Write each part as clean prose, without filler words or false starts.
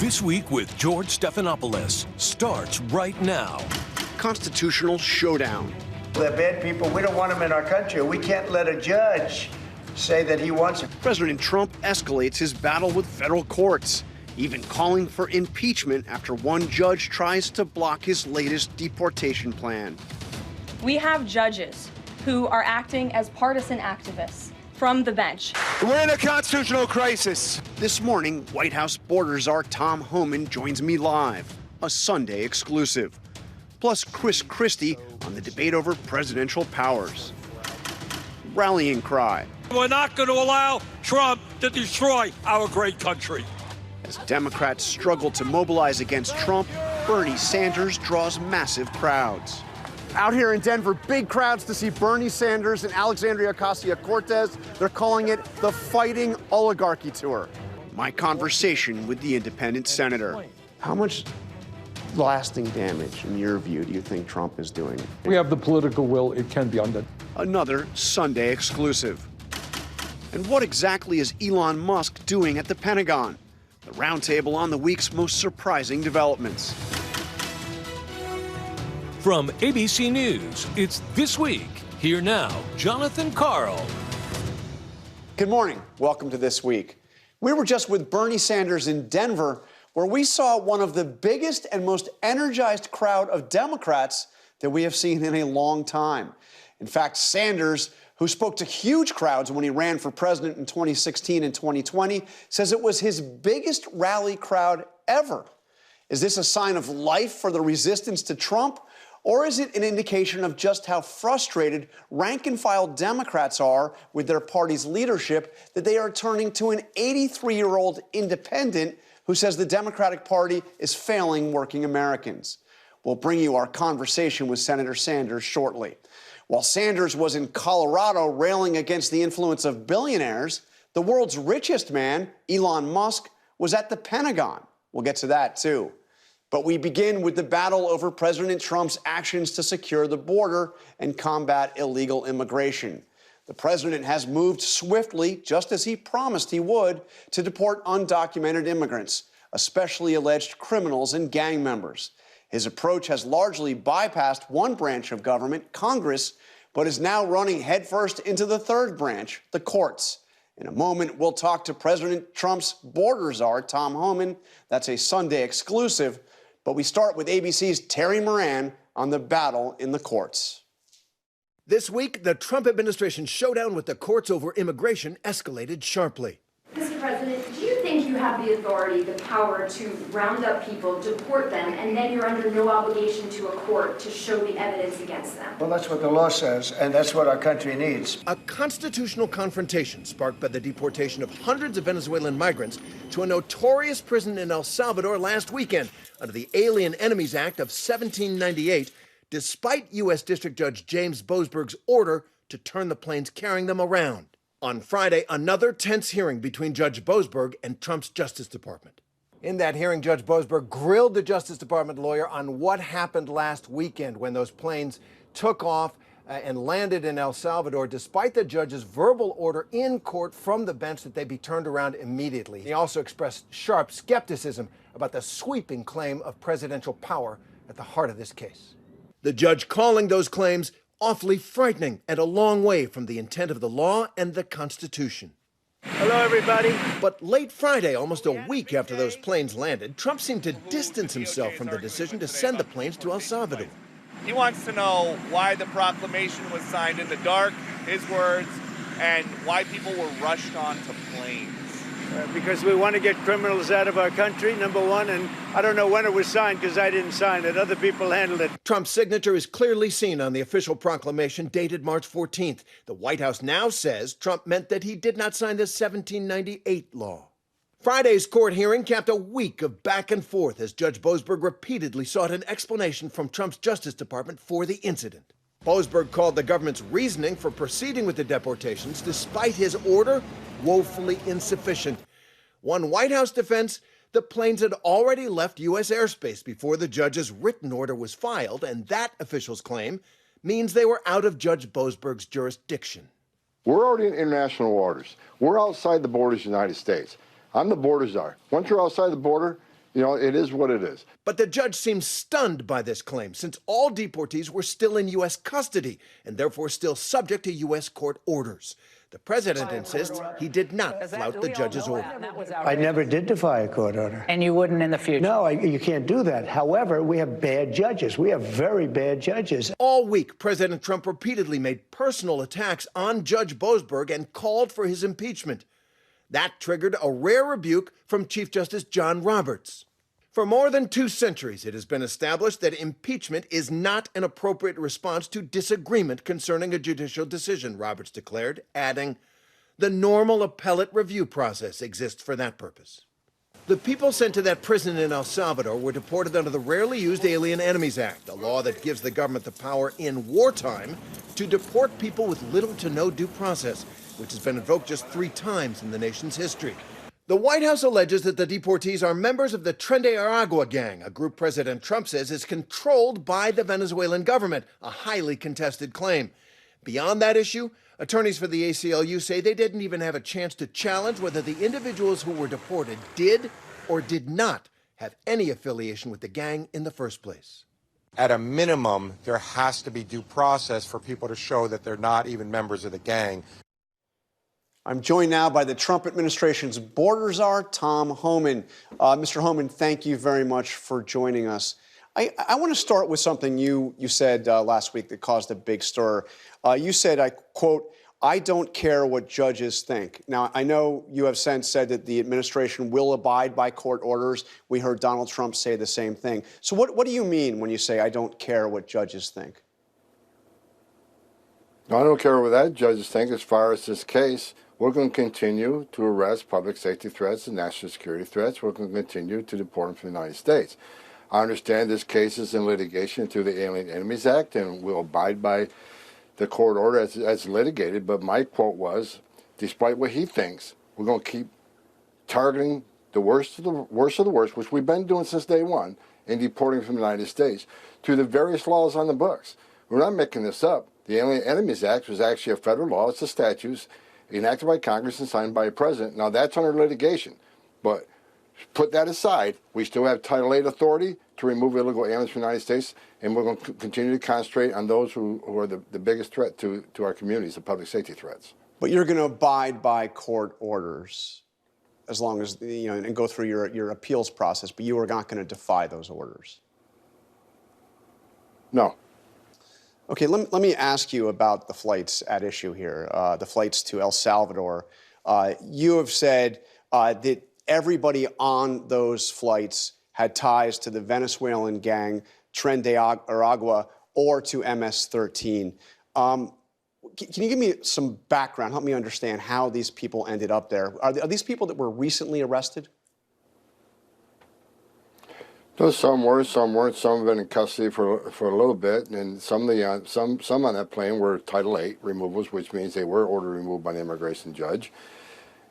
This Week with George Stephanopoulos starts right now. Constitutional showdown. They're bad people. We don't want them in our country. We can't let a judge say that he wants it. President Trump escalates his battle with federal courts, even calling for impeachment after one judge tries to block his latest deportation plan. We have judges who are acting as partisan activists from the bench. We're in a constitutional crisis. This morning, White House border czar Tom Homan joins me live, a Sunday exclusive. Plus Christie on the debate over presidential powers. Rallying cry. We're not going to allow Trump to destroy our great country. As Democrats struggle to mobilize against Trump, Bernie Sanders draws massive crowds. Out here in Denver, big crowds to see Bernie Sanders and Alexandria Ocasio-Cortez. They're calling it the Fighting Oligarchy Tour. My conversation with the independent senator. How much lasting damage, in your view, do you think Trump is doing? We have the political will. It can be undone. Another Sunday exclusive. And what exactly is Elon Musk doing at the Pentagon? The roundtable on the week's most surprising developments. From ABC News, it's This Week. Here now, Jonathan Karl. Good morning. Welcome to This Week. We were just with Bernie Sanders in Denver, where we saw one of the biggest and most energized crowd of Democrats that we have seen in a long time. In fact, Sanders, who spoke to huge crowds when he ran for president in 2016 and 2020, says it was his biggest rally crowd ever. Is this a sign of life for the resistance to Trump? Or is it an indication of just how frustrated rank-and-file Democrats are with their party's leadership that they are turning to an 83-year-old independent who says the Democratic Party is failing working Americans? We'll bring you our conversation with Senator Sanders shortly. While Sanders was in Colorado railing against the influence of billionaires, the world's richest man, Elon Musk, was at the Pentagon. We'll get to that, too. But we begin with the battle over President Trump's actions to secure the border and combat illegal immigration. The president has moved swiftly, just as he promised he would, to deport undocumented immigrants, especially alleged criminals and gang members. His approach has largely bypassed one branch of government, Congress, but is now running headfirst into the third branch, the courts. In a moment, we'll talk to President Trump's border czar, Tom Homan. That's a Sunday exclusive. But we start with ABC's Terry Moran on the battle in the courts. This week, the Trump administration showdown with the courts over immigration escalated sharply. Mr. President, do you think you have the authority, the power to round up people, deport them, and then you're under no obligation to a court to show the evidence against them? Well, that's what the law says, and that's what our country needs. A constitutional confrontation sparked by the deportation of hundreds of Venezuelan migrants to a notorious prison in El Salvador last weekend under the Alien Enemies Act of 1798, despite U.S. District Judge James Boasberg's order to turn the planes carrying them around. On Friday, another tense hearing between Judge Boasberg and Trump's Justice Department. In that hearing, Judge Boasberg grilled the Justice Department lawyer on what happened last weekend when those planes took off and landed in El Salvador, despite the judge's verbal order in court from the bench that they be turned around immediately. He also expressed sharp skepticism about the sweeping claim of presidential power at the heart of this case. The judge calling those claims awfully frightening and a long way from the intent of the law and the Constitution. Hello, everybody. But late Friday, almost a week after those planes landed, Trump seemed to distance himself from the decision to send the planes to El Salvador. He wants to know why the proclamation was signed in the dark, his words, and why people were rushed onto planes. Because we want to get criminals out of our country, number one, and I don't know when it was signed because I didn't sign it. Other people handled it. Trump's signature is clearly seen on the official proclamation dated March 14th. The White House now says Trump meant that he did not sign the 1798 law. Friday's court hearing capped a week of back and forth as Judge Boasberg repeatedly sought an explanation from Trump's Justice Department for the incident. Boasberg called the government's reasoning for proceeding with the deportations, despite his order, woefully insufficient. One White House defense, the planes had already left U.S. airspace before the judge's written order was filed, and that official's claim means they were out of Judge Boasberg's jurisdiction. We're already in international waters. We're outside the borders of the United States. I'm the border czar. Once you're outside the border, You know, it is what it is. But the judge seems stunned by this claim, since all deportees were still in U.S. custody and therefore still subject to U.S. court orders. The president insists he did not flout the judge's order. I never did defy a court order. And you wouldn't in the future? No, you can't do that. However, we have bad judges. We have very bad judges. All week, President Trump repeatedly made personal attacks on Judge Boasberg and called for his impeachment. That triggered a rare rebuke from Chief Justice John Roberts. For more than 2 centuries, it has been established that impeachment is not an appropriate response to disagreement concerning a judicial decision, Roberts declared, adding, "The normal appellate review process exists for that purpose." The people sent to that prison in El Salvador were deported under the rarely used Alien Enemies Act, a law that gives the government the power in wartime to deport people with little to no due process, which has been invoked just 3 times in the nation's history. The White House alleges that the deportees are members of the Tren de Aragua gang, a group President Trump says is controlled by the Venezuelan government, a highly contested claim. Beyond that issue, attorneys for the ACLU say they didn't even have a chance to challenge whether the individuals who were deported did or did not have any affiliation with the gang in the first place. At a minimum, there has to be due process for people to show that they're not even members of the gang. I'm joined now by the Trump administration's border czar, Tom Homan. Mr. Homan, thank you very much for joining us. I want to start with something you said last week that caused a big stir. You said, I quote, "I don't care what judges think." Now, I know you have since said that the administration will abide by court orders. We heard Donald Trump say the same thing. So what do you mean when you say, "I don't care what judges think"? I don't care what that judges think as far as this case. We're going to continue to arrest public safety threats and national security threats. We're going to continue to deport them from the United States. I understand this case is in litigation through the Alien Enemies Act, and we'll abide by the court order as litigated. But my quote was, despite what he thinks, we're going to keep targeting the worst of the worst, which we've been doing since day one, and deporting from the United States through the various laws on the books. We're not making this up. The Alien Enemies Act was actually a federal law. It's a statute enacted by Congress and signed by a president. Now, that's under litigation. But put that aside, we still have Title VIII authority to remove illegal aliens from the United States, and we're going to continue to concentrate on those who are the biggest threat to our communities, the public safety threats. But you're going to abide by court orders as long as, and go through your appeals process, but you are not going to defy those orders. No. Okay, let me ask you about the flights at issue here, the flights to El Salvador. You have said that everybody on those flights had ties to the Venezuelan gang Tren de Aragua or to MS-13. Can you give me some background, help me understand how these people ended up there? Are these people that were recently arrested? No, some were, some weren't. Some have been in custody for a little bit, and some on that plane were Title VIII removals, which means they were ordered removed by the immigration judge,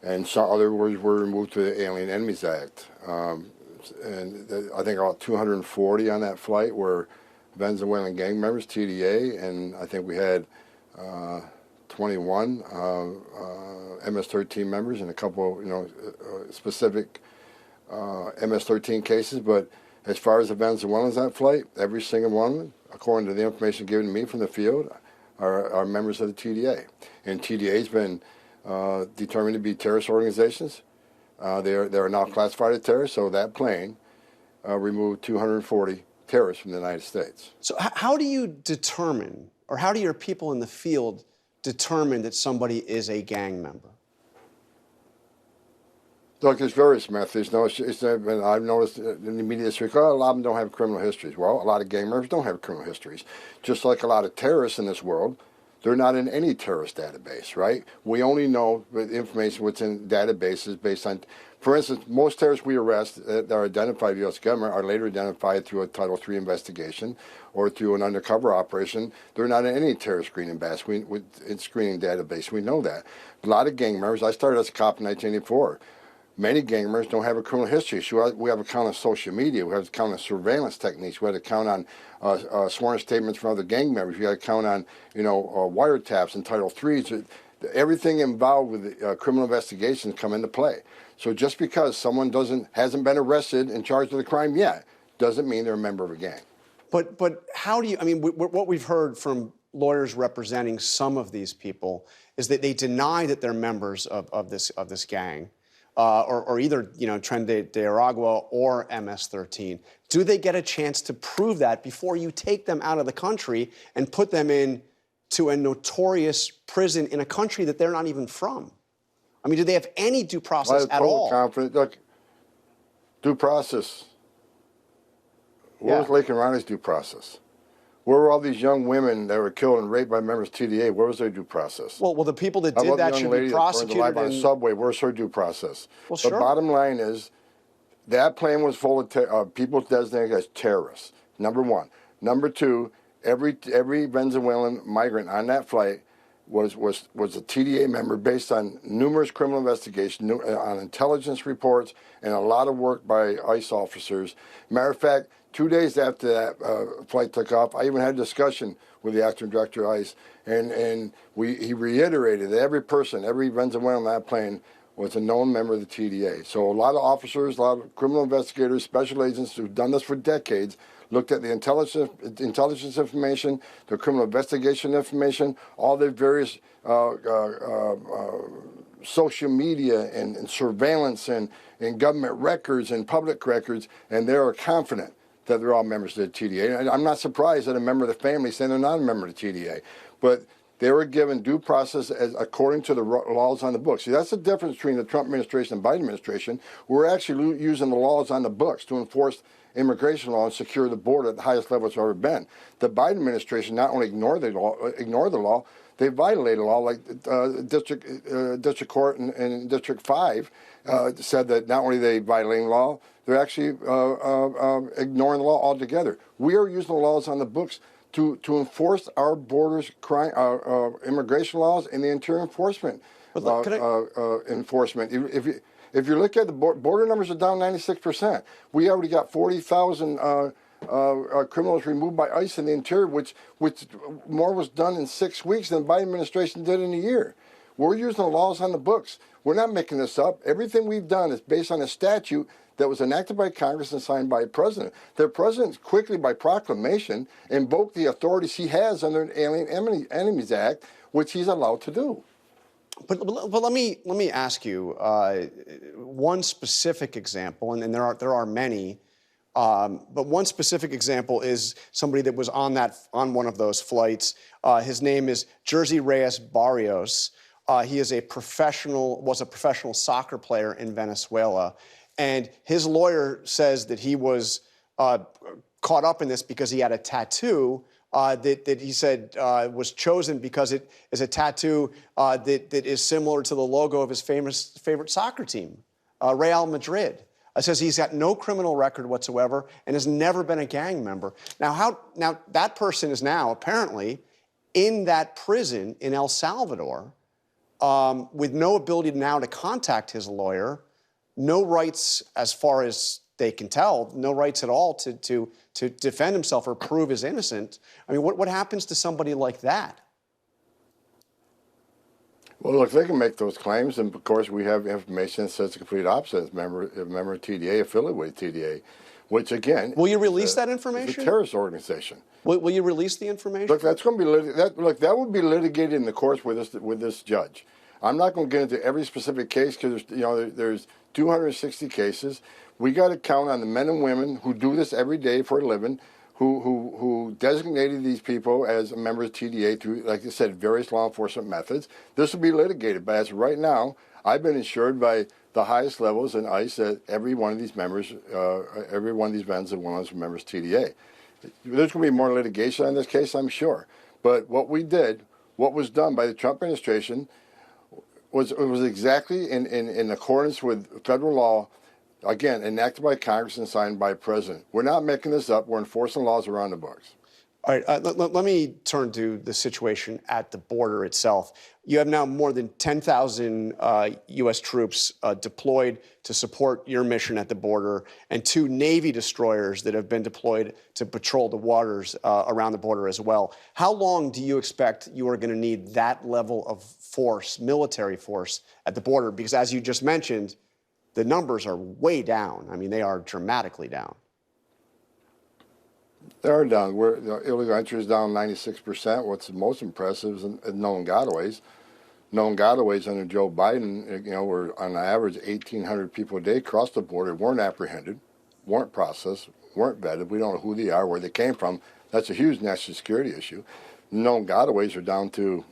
and some others were removed through the Alien Enemies Act. And I think about 240 on that flight were Venezuelan gang members, TDA, and I think we had 21 MS-13 members and a couple, specific MS-13 cases, but as far as the Venezuelans on that flight, every single one, according to the information given to me from the field, are members of the TDA. And TDA has been determined to be terrorist organizations. They are now classified as terrorists, so that plane removed 240 terrorists from the United States. So how do you determine, or how do your people in the field determine that somebody is a gang member? Look, there's various methods. I've noticed in the media this week, a lot of them don't have criminal histories. Well, a lot of gang members don't have criminal histories. Just like a lot of terrorists in this world, they're not in any terrorist database, right? We only know the information what's in databases based on, for instance, most terrorists we arrest that are identified by the U.S. government are later identified through a Title III investigation or through an undercover operation. They're not in any terrorist screening database. We know that. A lot of gang members, I started as a cop in 1984. Many gang members don't have a criminal history. So we have a count on social media. We have a count on surveillance techniques. We have a count on sworn statements from other gang members. We have a count on, wiretaps and Title IIIs. everything involved with criminal investigations come into play. So just because someone hasn't been arrested and charged with a crime yet, doesn't mean they're a member of a gang. But how do you, I mean, what we've heard from lawyers representing some of these people is that they deny that they're members of this gang, or either, you know, Tren de Aragua or MS-13. Do they get a chance to prove that before you take them out of the country and put them into a notorious prison in a country that they're not even from? I mean, do they have any due process at all? Confidence. Look, due process. Where was Lake and Ronnie's due process? Where were all these young women that were killed and raped by members of TDA? Where was their due process? Well, the people that did that should be prosecuted. Alive on a subway. Where's her due process? Well, sure. The bottom line is that plane was full of people designated as terrorists. Number one. Number two, every Venezuelan migrant on that flight was a TDA member based on numerous criminal investigations, on intelligence reports, and a lot of work by ICE officers. Matter of fact, 2 days after that flight took off, I even had a discussion with the acting director of ICE, and he reiterated that every Venezuelan on that plane was a known member of the TDA. So a lot of officers, a lot of criminal investigators, special agents who've done this for decades, looked at the intelligence information, the criminal investigation information, all the various social media and surveillance and government records and public records, and they are confident that they're all members of the TDA. And I'm not surprised that a member of the family saying they're not a member of the TDA, but they were given due process according to the laws on the books. See, that's the difference between the Trump administration and Biden administration. We're actually using the laws on the books to enforce immigration law and secure the border at the highest level it's ever been. The Biden administration not only ignored the law, they violated the law. Like District Court in District 5 said that not only are they violating law, they're actually ignoring the law altogether. We are using the laws on the books to enforce our borders, immigration laws, and the interior enforcement enforcement. If you look at the border numbers are down 96%. We already got 40,000 criminals removed by ICE in the interior, which more was done in 6 weeks than the Biden administration did in a year. We're using the laws on the books. We're not making this up. Everything we've done is based on a statute that was enacted by Congress and signed by the president. The president quickly, by proclamation, invoked the authorities he has under the Alien Enemies Act, which he's allowed to do. But let me ask you one specific example, and there are many, but one specific example is somebody that was on one of those flights. His name is Jersey Reyes Barrios. He was a professional soccer player in Venezuela, and his lawyer says that he was caught up in this because he had a tattoo that he said was chosen because it is a tattoo that is similar to the logo of his favorite soccer team, Real Madrid. It says he's got no criminal record whatsoever and has never been a gang member. Now that person is now apparently in that prison in El Salvador with no ability now to contact his lawyer, no rights as far as they can tell, no rights at all to defend himself or prove his innocence. I mean, what happens to somebody like that? Well, look, they can make those claims, and of course we have information that says the complete opposite. A member of TDA, affiliated with TDA, which again, will you release that information? It's a terrorist organization. Will you release the information? Look, that's going to be that would be litigated in the courts with this judge. I'm not going to get into every specific case because there's 260 cases. We got to count on the men and women who do this every day for a living, who designated these people as members of TDA through, like I said, various law enforcement methods. This will be litigated, but as of right now, I've been assured by the highest levels in ICE that every one of these members, every one of these Venezuelans are members of TDA. There's going to be more litigation on this case, I'm sure. But what was done by the Trump administration was exactly in accordance with federal law, again, enacted by Congress and signed by the president. We're not making this up. We're enforcing laws around the books. All right, let me turn to the situation at the border itself. You have now more than 10,000 U.S. troops deployed to support your mission at the border, and 2 Navy destroyers that have been deployed to patrol the waters around the border as well. How long do you expect you are going to need that level of force, military force, at the border? Because as you just mentioned, the numbers are way down. I mean, they are dramatically down. They are down. Illegal entry is down 96%. What's most impressive is known gotaways. Known gotaways under Joe Biden, were on average 1,800 people a day across the border, weren't apprehended, weren't processed, weren't vetted. We don't know who they are, where they came from. That's a huge national security issue. Known gotaways are down to,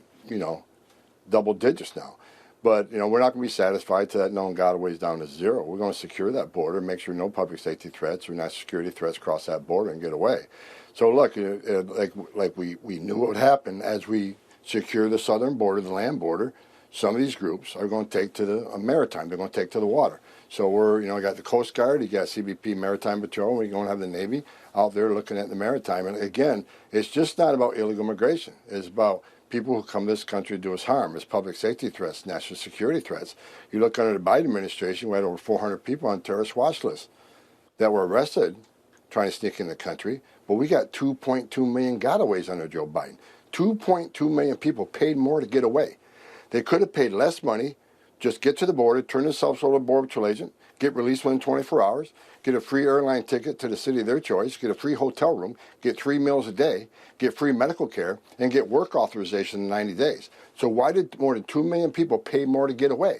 double digits now. But, we're not going to be satisfied till that known gotaways down to 0. We're going to secure that border, make sure no public safety threats or national security threats cross that border and get away. So, look, like we knew what would happen as we secure the southern border, the land border. Some of these groups are going to take to the maritime. They're going to take to the water. So we're, got the Coast Guard, you got CBP Maritime Patrol, we're going to have the Navy out there looking at the maritime. And again, it's just not about illegal immigration. It's about people who come to this country to do us harm. It's public safety threats, national security threats. You look under the Biden administration, we had over 400 people on terrorist watch lists that were arrested trying to sneak in the country. But we got 2.2 million gotaways under Joe Biden. 2.2 million people paid more to get away. They could have paid less money, just get to the border, turn themselves over to a Border Patrol agent, get released within 24 hours, get a free airline ticket to the city of their choice, get a free hotel room, get 3 meals a day, get free medical care, and get work authorization in 90 days. So why did more than 2 million people pay more to get away?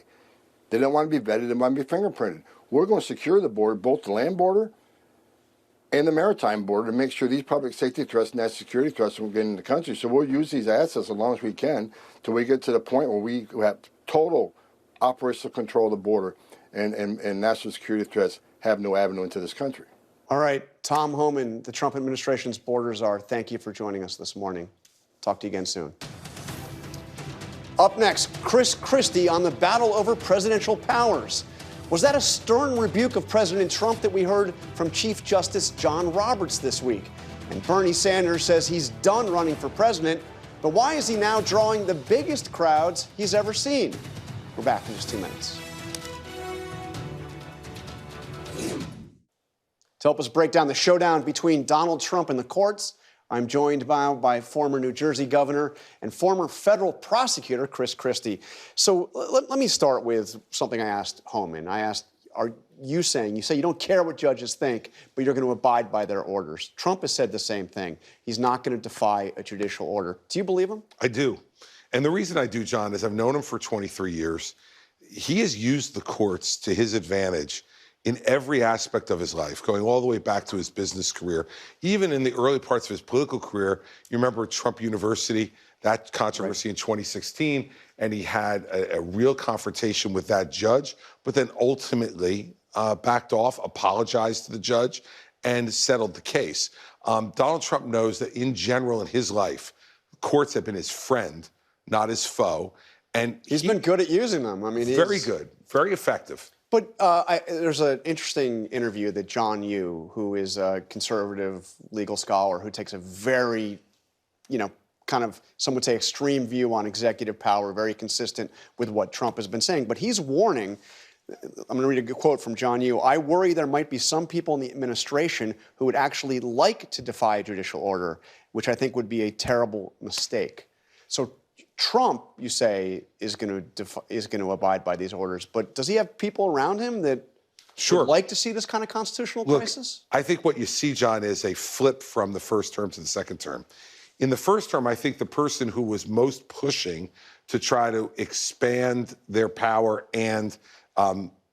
They didn't want to be vetted, they want to be fingerprinted. We're going to secure the border, both the land border and the maritime border, to make sure these public safety threats and national security threats won't get in the country. So we'll use these assets as long as we can till we get to the point where we have total operational control of the border and national security threats have no avenue into this country. All right, Tom Homan, the Trump administration's border czar, thank you for joining us this morning. Talk to you again soon. Up next, Christie on the battle over presidential powers. Was that a stern rebuke of President Trump that we heard from Chief Justice John Roberts this week? And Bernie Sanders says he's done running for president, but why is he now drawing the biggest crowds he's ever seen? We're back in just 2 minutes. To help us break down the showdown between Donald Trump and the courts, I'm joined by former New Jersey governor and former federal prosecutor Chris Christie. So let me start with something I asked Homan. I asked, are you saying, you say you don't care what judges think, but you're going to abide by their orders. Trump has said the same thing. He's not going to defy a judicial order. Do you believe him? I do. And the reason I do, John, is I've known him for 23 years. He has used the courts to his advantage in every aspect of his life, going all the way back to his business career. Even in the early parts of his political career, you remember Trump University, that controversy in 2016, and he had a real confrontation with that judge, but then ultimately backed off, apologized to the judge, and settled the case. Donald Trump knows that in general in his life, courts have been his friend, not his foe. And he's been good at using them. I mean, very good, very effective. But there's an interesting interview that John Yoo, who is a conservative legal scholar who takes a very, kind of, some would say, extreme view on executive power, very consistent with what Trump has been saying. But he's warning, I'm going to read a quote from John Yoo, "I worry there might be some people in the administration who would actually like to defy a judicial order, which I think would be a terrible mistake." So Trump, you say, is going to abide by these orders, but does he have people around him that would like to see this kind of constitutional crisis? I think what you see, John, is a flip from the first term to the second term. In the first term, I think the person who was most pushing to try to expand their power and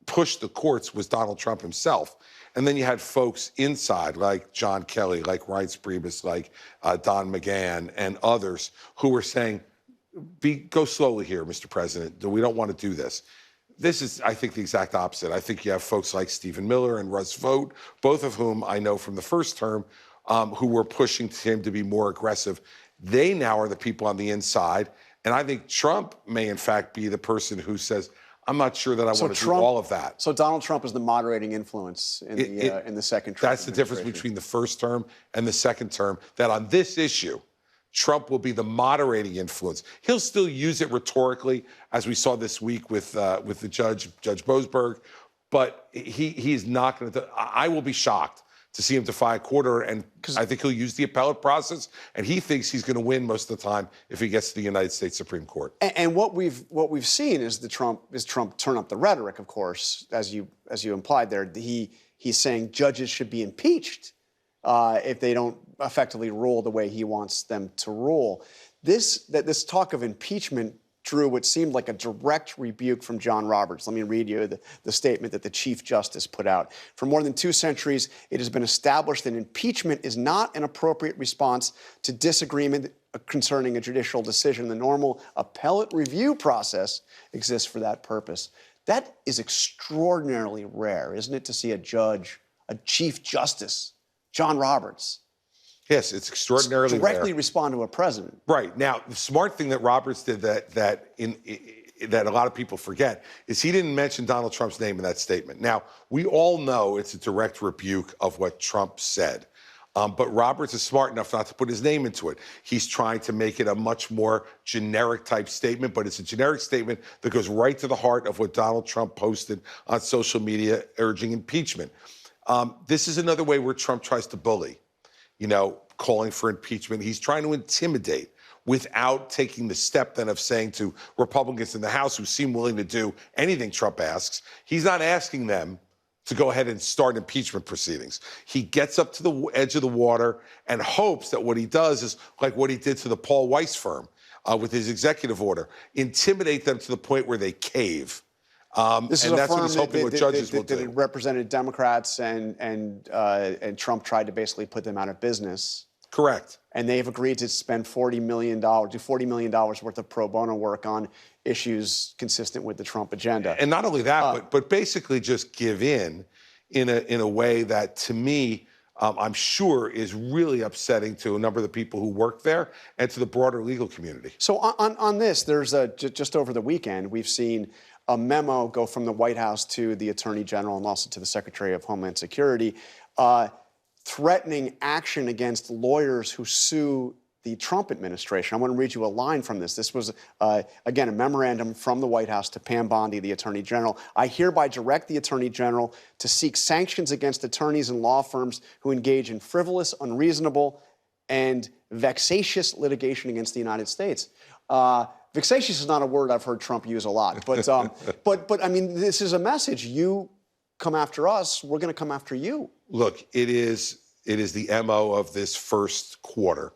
push the courts was Donald Trump himself. And then you had folks inside, like John Kelly, like Reince Priebus, like Don McGahn, and others who were saying, go slowly here, Mr. President. We don't want to do this. This is, I think, the exact opposite. I think you have folks like Stephen Miller and Russ Vought, both of whom I know from the first term, who were pushing him to be more aggressive. They now are the people on the inside. And I think Trump may, in fact, be the person who says, I'm not sure that I want to do all of that. So Donald Trump is the moderating influence in the second Trump That's the difference between the first term and the second term, that on this issue, Trump will be the moderating influence. He'll still use it rhetorically, as we saw this week with the Judge Boasberg, but he's not going to. I will be shocked to see him defy a court order, and I think he'll use the appellate process, and he thinks he's going to win most of the time if he gets to the United States Supreme Court. And what we've seen is Trump turn up the rhetoric, of course, as you implied there. He's saying judges should be impeached if they don't effectively rule the way he wants them to rule. This talk of impeachment drew what seemed like a direct rebuke from John Roberts. Let me read you the statement that the Chief Justice put out. For more than 2 centuries, it has been established that impeachment is not an appropriate response to disagreement concerning a judicial decision. The normal appellate review process exists for that purpose. That is extraordinarily rare, isn't it, to see a judge, a Chief Justice, John Roberts, yes, it's extraordinarily directly rare. Respond to a president. Right. Now, the smart thing that Roberts did that a lot of people forget is he didn't mention Donald Trump's name in that statement. Now, we all know it's a direct rebuke of what Trump said. But Roberts is smart enough not to put his name into it. He's trying to make it a much more generic type statement, but it's a generic statement that goes right to the heart of what Donald Trump posted on social media urging impeachment. This is another way where Trump tries to bully, calling for impeachment. He's trying to intimidate without taking the step then of saying to Republicans in the House who seem willing to do anything Trump asks, he's not asking them to go ahead and start impeachment proceedings. He gets up to the edge of the water and hopes that what he does is like what he did to the Paul Weiss firm with his executive order, intimidate them to the point where they cave. This is and a that's firm what he's hoping what judges will do. That represented Democrats, and Trump tried to basically put them out of business. Correct. And they've agreed to spend $40 million worth of pro bono work on issues consistent with the Trump agenda. And not only that, but basically just give in a way that, to me, I'm sure is really upsetting to a number of the people who work there and to the broader legal community. So on this, there's just over the weekend, we've seen a memo go from the White House to the Attorney General and also to the Secretary of Homeland Security, threatening action against lawyers who sue the Trump administration. I want to read you a line from this. This was, again, a memorandum from the White House to Pam Bondi, the Attorney General. I hereby direct the Attorney General to seek sanctions against attorneys and law firms who engage in frivolous, unreasonable, and vexatious litigation against the United States. Vexatious is not a word I've heard Trump use a lot, but I mean, this is a message. You come after us, we're going to come after you. Look, it is the MO of this first quarter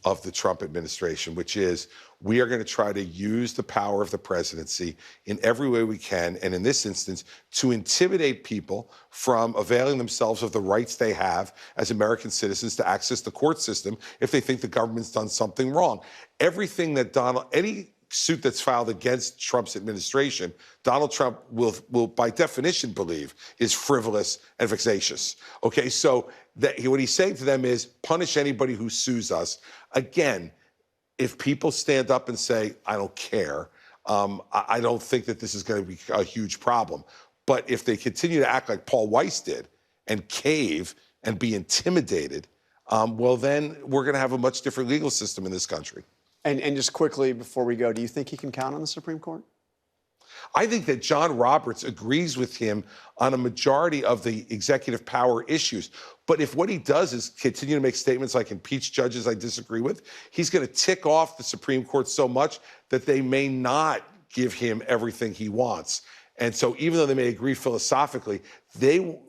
of the Trump administration, which is we are going to try to use the power of the presidency in every way we can, and in this instance, to intimidate people from availing themselves of the rights they have as American citizens to access the court system if they think the government's done something wrong. Everything that any suit that's filed against Trump's administration, Donald Trump will by definition believe is frivolous and vexatious. Okay, so what he's saying to them is punish anybody who sues us. Again, if people stand up and say, I don't care, I don't think that this is going to be a huge problem. But if they continue to act like Paul Weiss did and cave and be intimidated, well, then we're going to have a much different legal system in this country. And just quickly before we go, do you think he can count on the Supreme Court? I think that John Roberts agrees with him on a majority of the executive power issues. But if what he does is continue to make statements like impeach judges I disagree with, he's going to tick off the Supreme Court so much that they may not give him everything he wants. And so even though they may agree philosophically,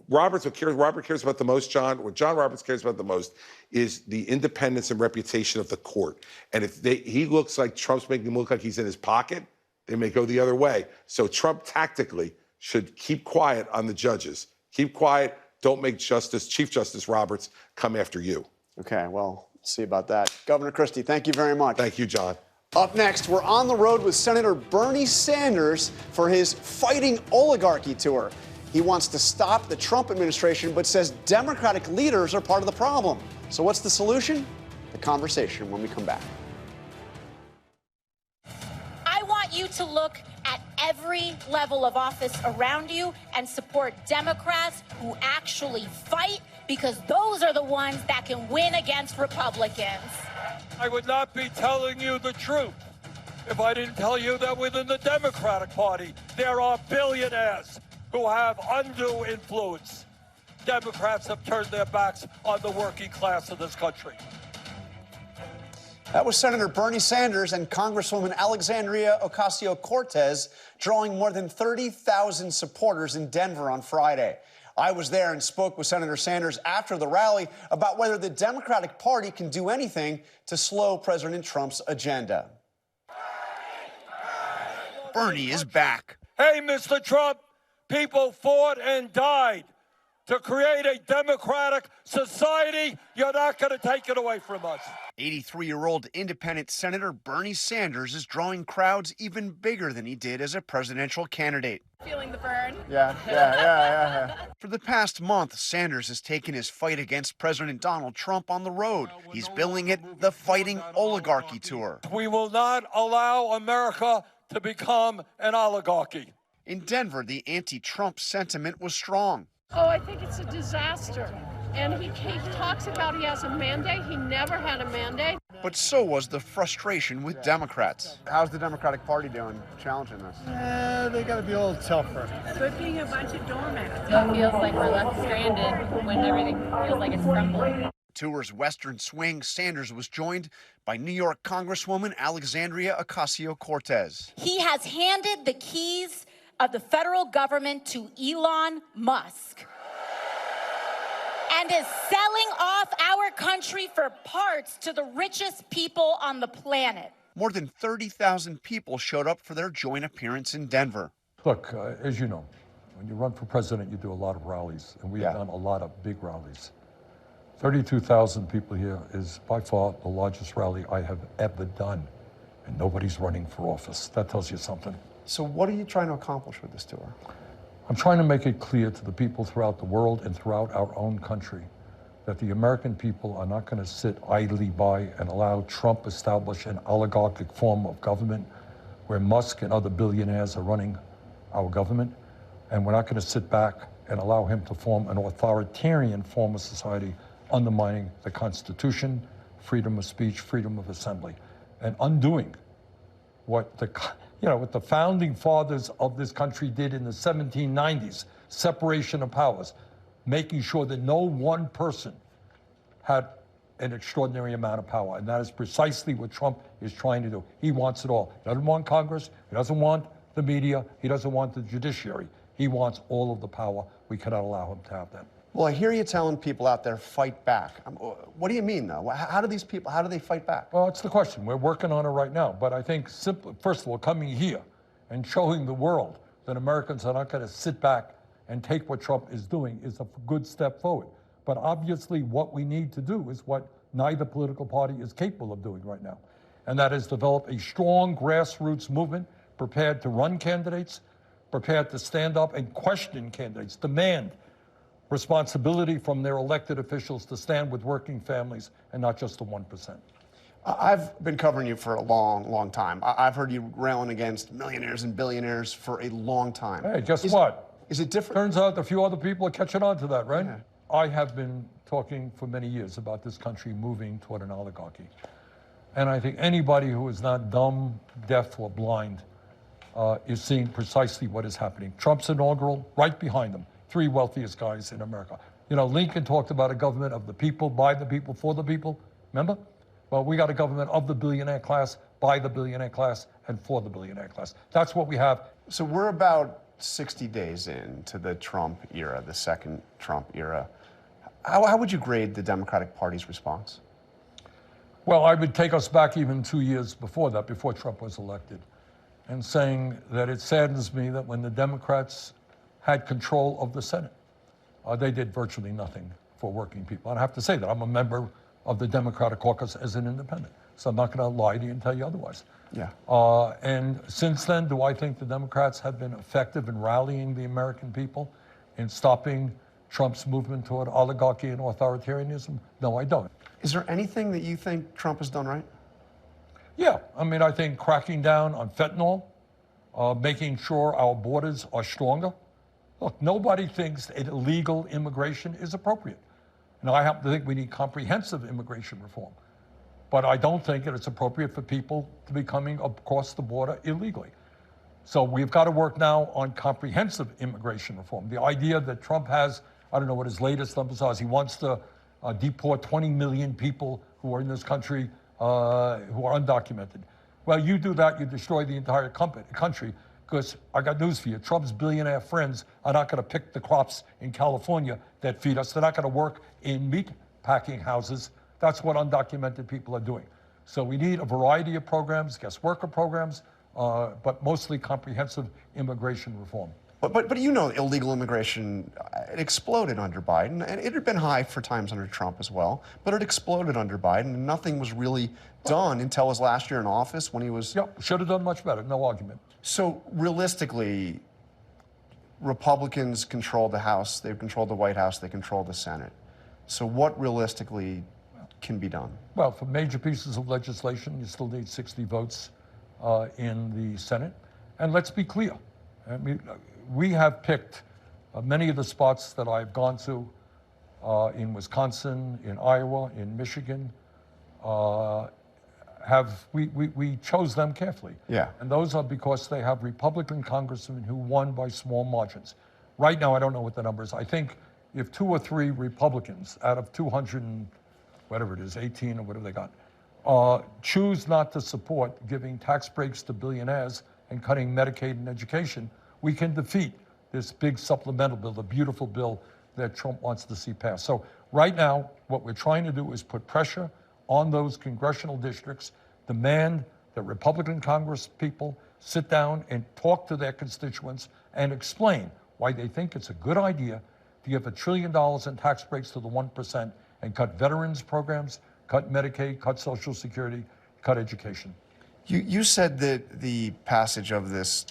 Robert cares about the most, what John Roberts cares about the most is the independence and reputation of the court. And if he looks like Trump's making him look like he's in his pocket, they may go the other way. So Trump tactically should keep quiet on the judges. Keep quiet. Don't make Chief Justice Roberts come after you. Okay, well, we'll see about that. Governor Christie, thank you very much. Thank you, John. Up next, we're on the road with Senator Bernie Sanders for his Fighting Oligarchy tour. He wants to stop the Trump administration, but says Democratic leaders are part of the problem. So what's the solution? The conversation when we come back. I want you to look at every level of office around you and support Democrats who actually fight, because those are the ones that can win against Republicans. I would not be telling you the truth if I didn't tell you that within the Democratic Party, there are billionaires who have undue influence. Democrats have turned their backs on the working class of this country. That was Senator Bernie Sanders and Congresswoman Alexandria Ocasio-Cortez drawing more than 30,000 supporters in Denver on Friday. I was there and spoke with Senator Sanders after the rally about whether the Democratic Party can do anything to slow President Trump's agenda. Bernie is back. Hey, Mr. Trump, people fought and died to create a democratic society. You're not going to take it away from us. 83-year-old independent Senator Bernie Sanders is drawing crowds even bigger than he did as a presidential candidate. Feeling the burn. Yeah. For the past month, Sanders has taken his fight against President Donald Trump on the road. He's billing it the Fighting Oligarchy Tour. We will not allow America to become an oligarchy. In Denver, the anti-Trump sentiment was strong. Oh, I think it's a disaster. And he talks about he has a mandate. He never had a mandate. But so was the frustration with Democrats. How's the Democratic Party doing challenging this? They got to be a little tougher. Quit being a bunch of doormats. It feels like we're left stranded when everything feels like it's crumbling. Tour's Western swing, Sanders was joined by New York Congresswoman Alexandria Ocasio-Cortez. He has handed the keys of the federal government to Elon Musk and is selling off our country for parts to the richest people on the planet. More than 30,000 people showed up for their joint appearance in Denver. Look, as you know, when you run for president, you do a lot of rallies, and we've done a lot of big rallies. 32,000 people here is by far the largest rally I have ever done, and nobody's running for office. That tells you something. So what are you trying to accomplish with this tour? I'm trying to make it clear to the people throughout the world and throughout our own country that the American people are not going to sit idly by and allow Trump establish an oligarchic form of government where Musk and other billionaires are running our government. And we're not going to sit back and allow him to form an authoritarian form of society undermining the Constitution, freedom of speech, freedom of assembly, and undoing what the founding fathers of this country did in the 1790s, separation of powers, making sure that no one person had an extraordinary amount of power. And that is precisely what Trump is trying to do. He wants it all. He doesn't want Congress. He doesn't want the media. He doesn't want the judiciary. He wants all of the power. We cannot allow him to have that. Well, I hear you telling people out there, fight back. What do you mean, though? How do these people, how do they fight back? Well, it's the question. We're working on it right now. But I think, first of all, coming here and showing the world that Americans are not going to sit back and take what Trump is doing is a good step forward. But obviously, what we need to do is what neither political party is capable of doing right now. And that is develop a strong grassroots movement prepared to run candidates, prepared to stand up and question candidates, demand responsibility from their elected officials to stand with working families and not just the 1%. I've been covering you for a long, long time. I've heard you railing against millionaires and billionaires for a long time. Hey, guess what? Is it different? Turns out a few other people are catching on to that, right? Yeah. I have been talking for many years about this country moving toward an oligarchy. And I think anybody who is not dumb, deaf, or blind is seeing precisely what is happening. Trump's inaugural, right behind him, 3 wealthiest guys in America. You know, Lincoln talked about a government of the people, by the people, for the people. Remember? Well, we got a government of the billionaire class, by the billionaire class, and for the billionaire class. That's what we have. So we're about 60 days into the Trump era, the second Trump era. How would you grade the Democratic Party's response? Well, I would take us back even 2 years before that, before Trump was elected, and saying that it saddens me that when the Democrats had control of the Senate, they did virtually nothing for working people. And I have to say that I'm a member of the Democratic caucus as an independent, so I'm not going to lie to you and tell you otherwise. Yeah. And since then, do I think the Democrats have been effective in rallying the American people in stopping Trump's movement toward oligarchy and authoritarianism? No, I don't. Is there anything that you think Trump has done right? Yeah, I mean, I think cracking down on fentanyl, making sure our borders are stronger. Look, nobody thinks that illegal immigration is appropriate. And I happen to think we need comprehensive immigration reform. But I don't think that it's appropriate for people to be coming across the border illegally. So we've got to work now on comprehensive immigration reform. The idea that Trump has, I don't know what his latest numbers are, he wants to deport 20 million people who are in this country who are undocumented. Well, you do that, you destroy the entire country, because I got news for you. Trump's billionaire friends are not going to pick the crops in California that feed us. They're not going to work in meat packing houses. That's what undocumented people are doing. So we need a variety of programs, guest worker programs, but mostly comprehensive immigration reform. But you know, illegal immigration, it exploded under Biden, and it had been high for times under Trump as well, but it exploded under Biden, and nothing was really done until his last year in office when he was... Yep, should have done much better, no argument. So realistically, Republicans control the House, they've controlled the White House, they control the Senate. So what realistically can be done? Well, for major pieces of legislation, you still need 60 votes in the Senate. And let's be clear, I mean, we have picked many of the spots that I've gone to in Wisconsin, in Iowa, in Michigan. We chose them carefully. Yeah. And those are because they have Republican congressmen who won by small margins. Right now, I don't know what the number is. I think if 2 or 3 Republicans out of 200 and whatever it is, 18 or whatever they got, choose not to support giving tax breaks to billionaires and cutting Medicaid and education, we can defeat this big supplemental bill, the beautiful bill that Trump wants to see passed. So right now, what we're trying to do is put pressure on those congressional districts, demand that Republican Congress people sit down and talk to their constituents and explain why they think it's a good idea to give $1 trillion in tax breaks to the 1% and cut veterans programs, cut Medicaid, cut Social Security, cut education. You said that the passage of this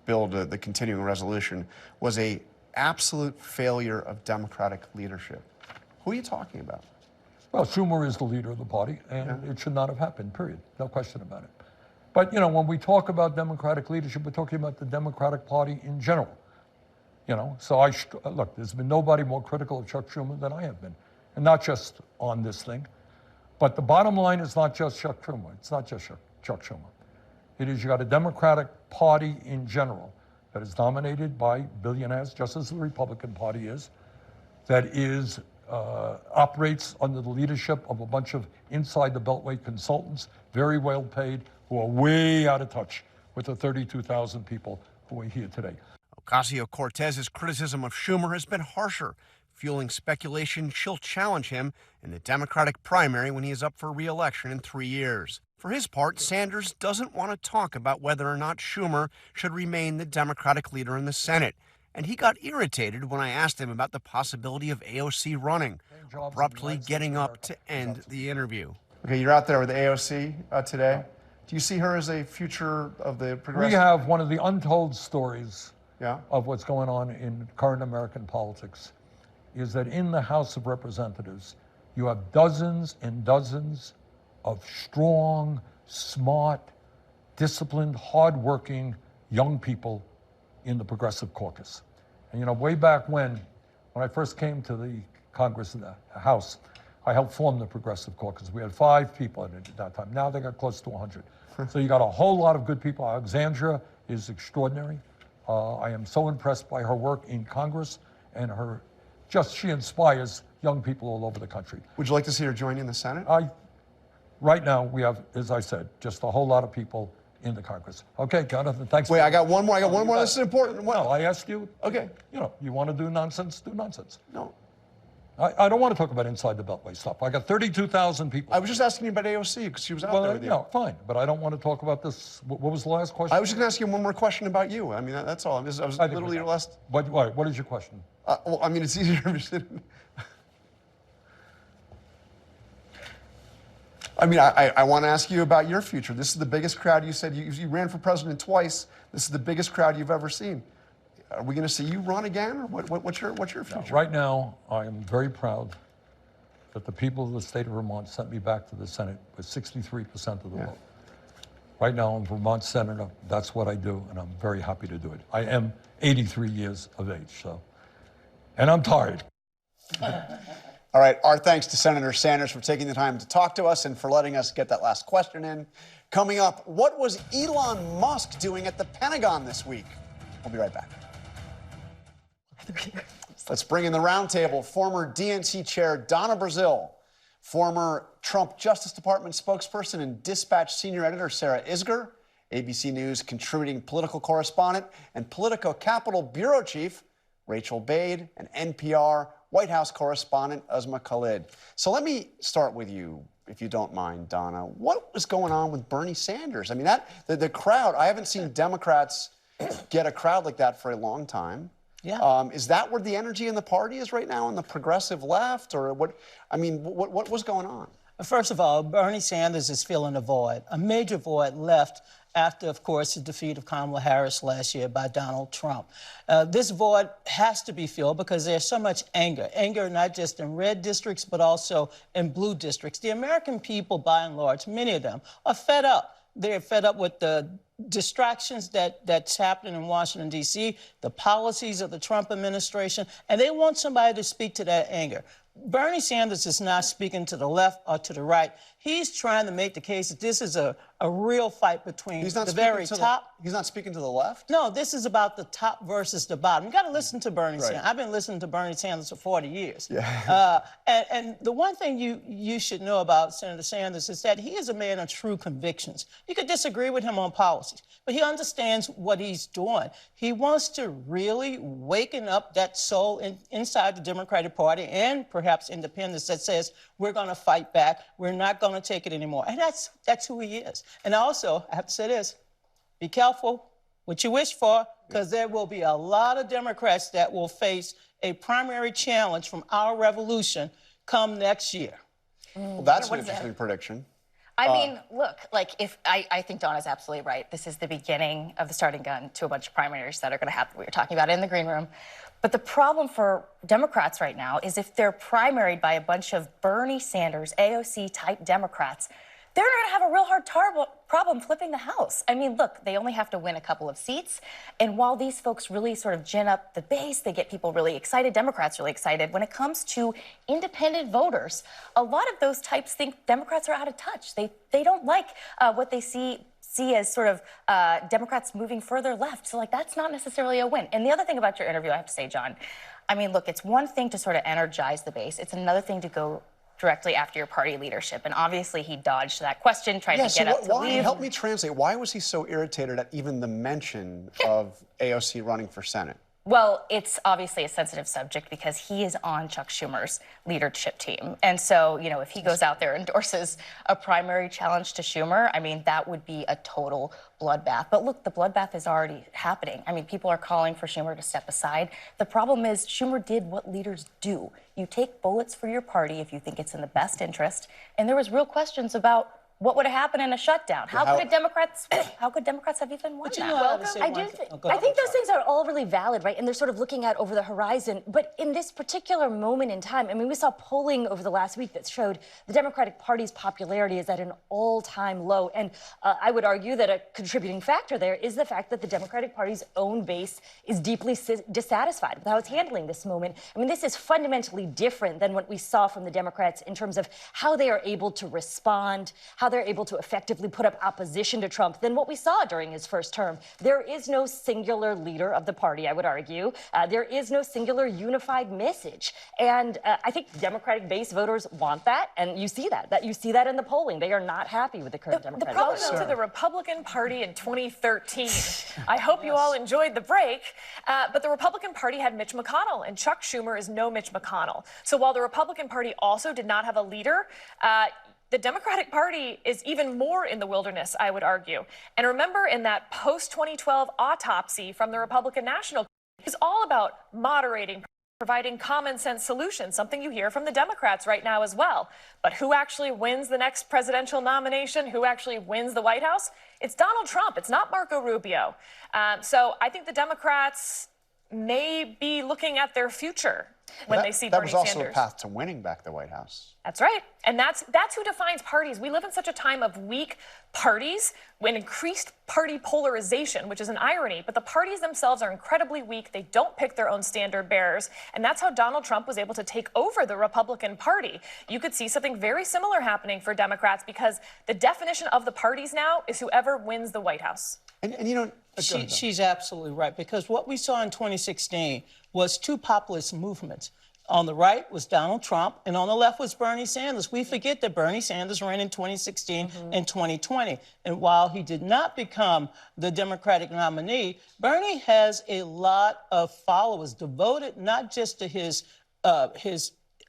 bill, the continuing resolution, was an absolute failure of Democratic leadership. Who are you talking about? Well, Schumer is the leader of the party, and it should not have happened, period. No question about it. But, you know, when we talk about Democratic leadership, we're talking about the Democratic Party in general. You know, so look, there's been nobody more critical of Chuck Schumer than I have been. And not just on this thing. But the bottom line is not just Chuck Schumer. It's not just Chuck Schumer. It is you got a Democratic Party in general that is dominated by billionaires, just as the Republican Party is, that is operates under the leadership of a bunch of inside the Beltway consultants, very well paid, who are way out of touch with the 32,000 people who are here today. Ocasio-Cortez's criticism of Schumer has been harsher, fueling speculation she'll challenge him in the Democratic primary when he is up for re-election in 3 years. For his part, Sanders doesn't want to talk about whether or not Schumer should remain the Democratic leader in the Senate. And he got irritated when I asked him about the possibility of AOC running, abruptly getting up to end the interview. Okay, you're out there with the AOC today. Do you see her as a future of the progressive? We have one of the untold stories of what's going on in current American politics, is that in the House of Representatives, you have dozens and dozens of strong, smart, disciplined, hardworking young people in the Progressive Caucus. And you know, way back when I first came to the Congress and the House, I helped form the Progressive Caucus. We had 5 people in it at that time. Now they got close to 100. So you got a whole lot of good people. Alexandria is extraordinary. I am so impressed by her work in Congress and she inspires young people all over the country. Would you like to see her join you in the Senate? Right now, we have, as I said, just a whole lot of people in the Congress. Okay, Jonathan, thanks. Wait, I got one more. This is important. Well, I asked you. Okay. You know, you want to do nonsense, do nonsense. No. I don't want to talk about inside the Beltway stuff. I got 32,000 people. I was just asking you about AOC because she was out there with you. No, fine, but I don't want to talk about this. What was the last question? I was just going to ask you one more question about you. I mean, that's all. I was literally your last. What is your question? Well, I mean, it's easier. I mean, I want to ask you about your future. This is the biggest crowd. You said you ran for president twice. This is the biggest crowd you've ever seen. Are we going to see you run again, or what's your future? No, right now, I am very proud that the people of the state of Vermont sent me back to the Senate with 63% of the vote. Right now, I'm Vermont Senator. That's what I do, and I'm very happy to do it. I am 83 years of age, so, and I'm tired. All right, our thanks to Senator Sanders for taking the time to talk to us and for letting us get that last question in. Coming up, what was Elon Musk doing at the Pentagon this week? We'll be right back. Let's bring in the roundtable. Former DNC Chair Donna Brazile, former Trump Justice Department spokesperson and Dispatch senior editor Sarah Isgur, ABC News contributing political correspondent and Politico Capital bureau chief Rachael Bade, and NPR White House correspondent Asma Khalid. So let me start with you, if you don't mind, Donna. What was going on with Bernie Sanders? I mean, the crowd, I haven't seen Democrats get a crowd like that for a long time. Yeah. Is that where the energy in the party is right now, on the progressive left, or what? I mean, what was going on? First of all, Bernie Sanders is feeling a void, a major void left after, of course, the defeat of Kamala Harris last year by Donald Trump. This void has to be filled because there's so much anger not just in red districts, but also in blue districts. The American people, by and large, many of them, are fed up. They're fed up with the distractions that's happening in Washington, D.C., the policies of the Trump administration, and they want somebody to speak to that anger. Bernie Sanders is not speaking to the left or to the right. He's trying to make the case that this is a real fight between the very top. He's not speaking to the left? No, this is about the top versus the bottom. You got to listen to Bernie Sanders. I've been listening to Bernie Sanders for 40 years. Yeah. And the one thing you should know about Senator Sanders is that he is a man of true convictions. You could disagree with him on policies, but he understands what he's doing. He wants to really waken up that soul inside the Democratic Party and perhaps independents that says, we're going to fight back. We're not going to take it anymore. And that's who he is. And also, I have to say this, be careful what you wish for, because there will be a lot of Democrats that will face a primary challenge from our revolution come next year. Well, that's an interesting prediction. I mean, look, like I think Donna's absolutely right. This is the beginning of the starting gun to a bunch of primaries that are going to happen. We were talking about it in the green room. But the problem for Democrats right now is if they're primaried by a bunch of Bernie Sanders, AOC-type Democrats, they're going to have a real hard problem flipping the House. I mean, look, they only have to win a couple of seats. And while these folks really sort of gin up the base, they get people really excited, Democrats really excited. When it comes to independent voters, a lot of those types think Democrats are out of touch. They don't like what they see as sort of Democrats moving further left. So, like, that's not necessarily a win. And the other thing about your interview, I have to say, John, I mean, look, it's one thing to sort of energize the base. It's another thing to go directly after your party leadership. And obviously he dodged that question, tried to get up to leave. Help me translate. Why was he so irritated at even the mention of AOC running for Senate? Well, it's obviously a sensitive subject because he is on Chuck Schumer's leadership team. And so, you know, if he goes out there and endorses a primary challenge to Schumer, I mean, that would be a total bloodbath. But look, the bloodbath is already happening. I mean, people are calling for Schumer to step aside. The problem is Schumer did what leaders do. You take bullets for your party if you think it's in the best interest. And there was real questions about what would have happened in a shutdown? How could Democrats have even won that? I think those things are all really valid, right? And they're sort of looking at over the horizon. But in this particular moment in time, I mean, we saw polling over the last week that showed the Democratic Party's popularity is at an all-time low. And I would argue that a contributing factor there is the fact that the Democratic Party's own base is deeply dissatisfied with how it's handling this moment. I mean, this is fundamentally different than what we saw from the Democrats in terms of how they are able to respond, how they're able to effectively put up opposition to Trump than what we saw during his first term. There is no singular leader of the party, I would argue. There is no singular unified message. And I think Democratic base voters want that, and you see that. You see that in the polling. They are not happy with the current Democratic Party. Welcome to the Republican Party in 2013. I hope you all enjoyed the break, but the Republican Party had Mitch McConnell, and Chuck Schumer is no Mitch McConnell. So while the Republican Party also did not have a leader, the Democratic Party is even more in the wilderness, I would argue. And remember, in that post-2012 autopsy from the Republican National Committee, is all about moderating, providing common sense solutions, something you hear from the Democrats right now as well. But who actually wins the next presidential nomination? Who actually wins the White House? It's Donald Trump. It's not Marco Rubio. So I think the Democrats may be looking at their future when they see that Bernie was also Sanders. a path to winning back the White House. That's right. And that's who defines parties. We live in such a time of weak parties and increased party polarization, which is an irony. But the parties themselves are incredibly weak. They don't pick their own standard bearers. And that's how Donald Trump was able to take over the Republican Party. You could see something very similar happening for Democrats because the definition of the parties now is whoever wins the White House. And you know, she's absolutely right, because what we saw in 2016 was two populist movements. On the right was Donald Trump, and on the left was Bernie Sanders. We forget that Bernie Sanders ran in 2016 and 2020. And while he did not become the Democratic nominee, Bernie has a lot of followers devoted not just to his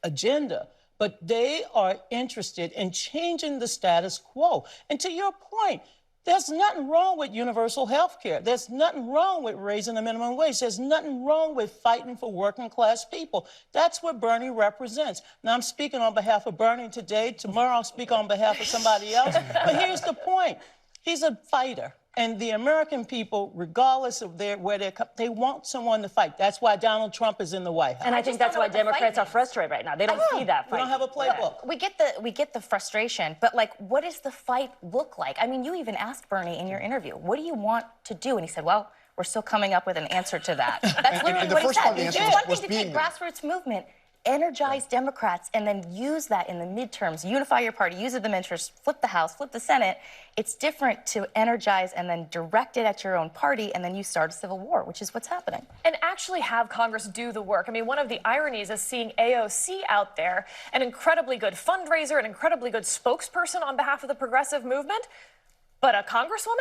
agenda, but they are interested in changing the status quo. And to your point, there's nothing wrong with universal health care. There's nothing wrong with raising the minimum wage. There's nothing wrong with fighting for working class people. That's what Bernie represents. Now, I'm speaking on behalf of Bernie today. Tomorrow, I'll speak on behalf of somebody else. But here's the point. He's a fighter. And the American people, regardless of where they're, they want someone to fight. That's why Donald Trump is in the White House. And I think that's why Democrats are frustrated right now. They don't see that fight. We don't have a playbook. We get the frustration, but like, what does the fight look like? I mean, you even asked Bernie in your interview, what do you want to do? And he said, well, we're still coming up with an answer to that. That's literally what he said. It's one thing to take grassroots movement, energize Democrats, and then use that in the midterms, unify your party, use it in the midterms, flip the House, flip the Senate. It's different to energize and then direct it at your own party, and then you start a civil war, which is what's happening. And actually have Congress do the work. I mean, one of the ironies is seeing AOC out there, an incredibly good fundraiser, an incredibly good spokesperson on behalf of the progressive movement, but a congresswoman?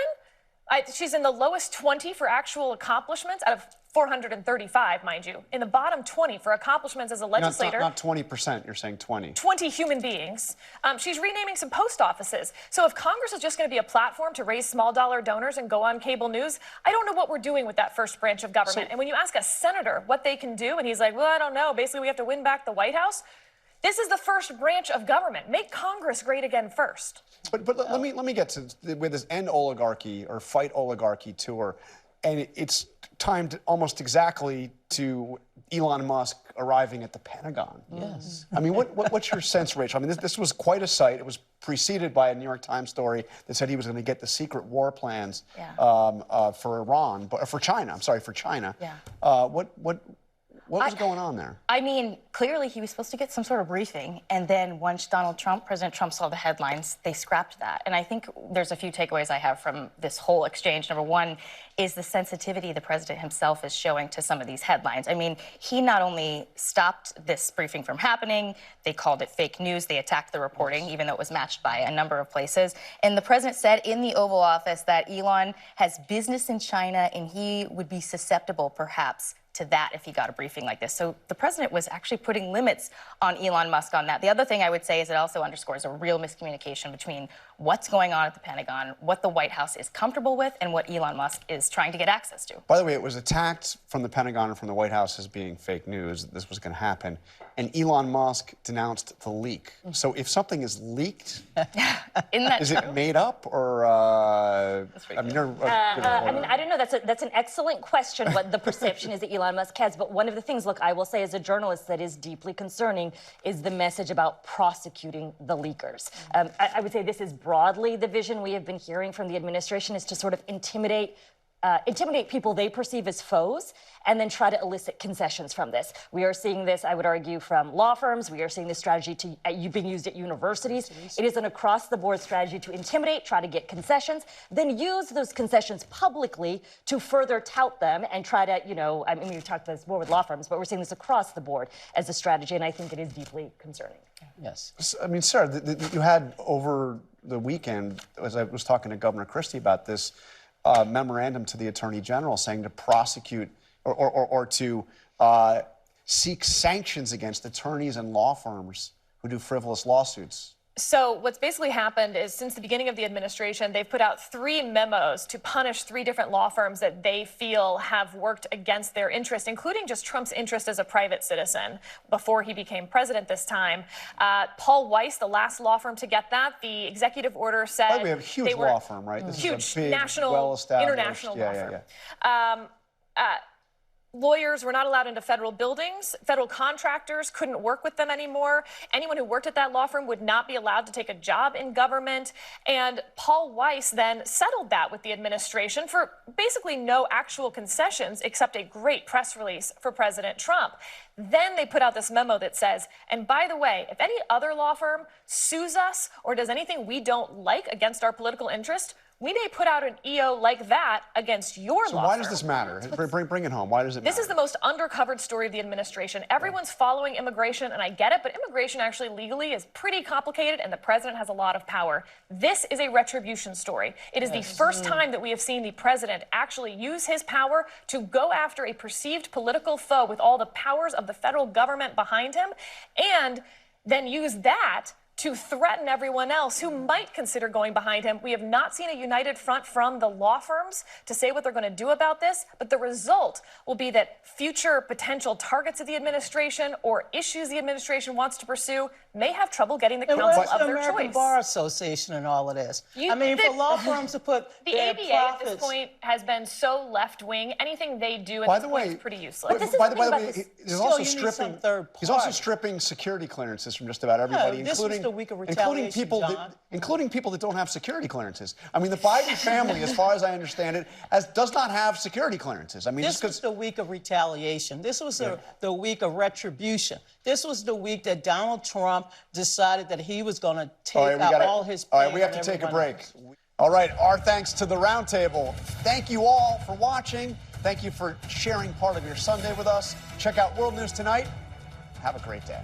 She's in the lowest 20 for actual accomplishments out of 435, mind you, in the bottom 20 for accomplishments as a legislator. Not 20%, you're saying 20. 20 human beings. She's renaming some post offices. So if Congress is just going to be a platform to raise small dollar donors and go on cable news, I don't know what we're doing with that first branch of government. And when you ask a senator what they can do, and he's like, well, I don't know. Basically, we have to win back the White House. This is the first branch of government. Make Congress great again first. But let me get to with this End Oligarchy or Fight Oligarchy tour, and it's timed almost exactly to Elon Musk arriving at the Pentagon. Yes. I mean, what's your sense, Rachel? I mean, this was quite a sight. It was preceded by a New York Times story that said he was going to get the secret war plans for Iran, but for China. I'm sorry, for China. Yeah. What was going on there? I mean, clearly he was supposed to get some sort of briefing, and then once President Trump saw the headlines, they scrapped that. And I think there's a few takeaways I have from this whole exchange. Number one is the sensitivity the president himself is showing to some of these headlines. I mean, he not only stopped this briefing from happening, they called it fake news, they attacked the reporting, even though it was matched by a number of places. And the president said in the Oval Office that Elon has business in China and he would be susceptible, perhaps, to that if he got a briefing like this. So the president was actually putting limits on Elon Musk on that. The other thing I would say is it also underscores a real miscommunication between what's going on at the Pentagon, what the White House is comfortable with, and what Elon Musk is trying to get access to. By the way, it was attacked from the Pentagon and from the White House as being fake news, that this was going to happen. And Elon Musk denounced the leak. So if something is leaked, is it made up or? I mean, I don't know. That's an excellent question. What the perception is that Elon Musk has. But one of the things, look, I will say as a journalist that is deeply concerning is the message about prosecuting the leakers. I would say this is broadly the vision we have been hearing from the administration is to sort of intimidate people they perceive as foes and then try to elicit concessions from this. We are seeing this, I would argue, from law firms. We are seeing this strategy being used at universities. It is an across-the-board strategy to intimidate, try to get concessions, then use those concessions publicly to further tout them and try to, I mean, we've talked about this more with law firms, but we're seeing this across the board as a strategy, and I think it is deeply concerning. Yes. I mean, Sarah, you had over the weekend, as I was talking to Governor Christie about this, memorandum to the Attorney General saying to prosecute or to seek sanctions against attorneys and law firms who do frivolous lawsuits. So what's basically happened is since the beginning of the administration, they've put out 3 memos to punish 3 different law firms that they feel have worked against their interest, including just Trump's interest as a private citizen before he became president this time. Paul Weiss, the last law firm to get that, the executive order said we have a huge law firm, right? This huge, is a big, national, well-established, international law firm. Lawyers were not allowed into federal buildings. Federal contractors couldn't work with them anymore. Anyone who worked at that law firm would not be allowed to take a job in government. And Paul Weiss then settled that with the administration for basically no actual concessions except a great press release for President Trump. Then they put out this memo that says, and by the way, if any other law firm sues us or does anything we don't like against our political interest, we may put out an EO like that against your law firm. So why does this matter? Bring it home. Why does it matter? This is the most undercovered story of the administration. Everyone's following immigration, and I get it, but immigration actually legally is pretty complicated, and the president has a lot of power. This is a retribution story. It is the first time that we have seen the president actually use his power to go after a perceived political foe with all the powers of the federal government behind him, and then use that to threaten everyone else who might consider going behind him. We have not seen a united front from the law firms to say what they're going to do about this, but the result will be that future potential targets of the administration or issues the administration wants to pursue may have trouble getting the counsel of their American choice. Bar Association and all of this. For law firms to put the their ABA profits... at this point has been so left-wing. Anything they do at this point is pretty useless. By the way, he's also stripping security clearances from just about everybody, including people that don't have security clearances. I mean, the Biden family, as far as I understand it, does not have security clearances. I mean, this was the week of retaliation. This was the week of retribution. This was the week that Donald Trump decided that he was going to take out all his All right, we have to take a break. All right, our thanks to the Roundtable. Thank you all for watching. Thank you for sharing part of your Sunday with us. Check out World News Tonight. Have a great day.